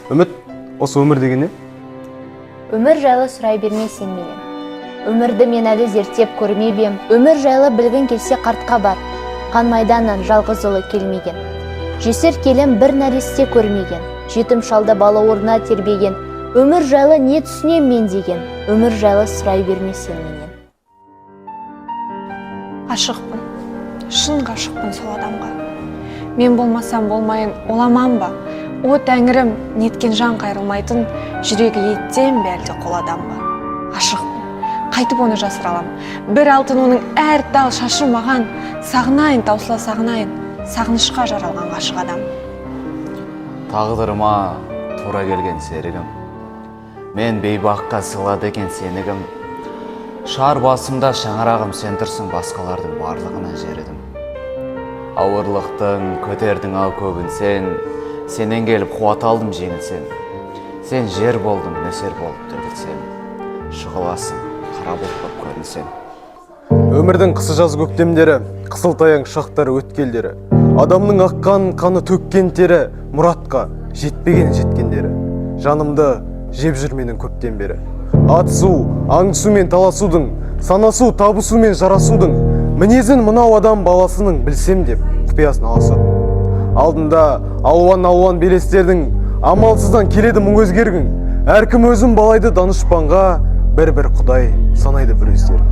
Үміт, осы өмір деген не? Өмір жайлы сұрай бермей сен менен. Өмірді мен әлі зерттеп көрмеп ем. Өмір жайлы білгін келсе қартқа бар. Қан майданнан жалғыз ұлы келмеген. Жесір келем бір нәресте көрмеген. Жетім шалда бала орнына тербеген. Өмір жайлы не түсінем мен деген. Өмір жайлы сұрай бермей сен менен. Ғашықпын, шын ғашықпын сол адамға. Мен болмасам болмайын оламан ба? О тәңірім, неткен жан қайрылмайтын, жүрегі еттен бе әлде қол адам ба? Ғашықпын, қайтып оны жасыра алам. Бір алтын оның әр тал шашы маған, сағынайын, таусыла сағынайын, сағынышқа жаралған ғашық адам. Тағдырыма тура келген серігім, мен бейбаққа сыйлады екен сенігім. Шар басымда шаңырағым сен тұрсың, басқалардың барлығына жередім. Ауырлықтың көтердің ау көбін сенен келіп қуат алдым жеңілсем. Сен жер болдың, нөсер болып төгілсем, шығыласың, қара бұлт боп көрінсем. Өмірдің қысы жаз көктемдері, қысылтаяң шақтары өткелдері, адамның аққан қаны төккен тері, мұратқа жетпеген жеткендері. Жанымды жеп жүр менің көптен бері. Атысу, аңсу мен таласудың, санасу, табысу мен жарасудың, мінезін мынау адам баласының білсем деп құпиясын аласу. Алдында алуан белестердің, амалсыздан келеді мұң өзгергің. Әркім өзін балайды данышпанға, бір-бір құдай санайды бір өздерін.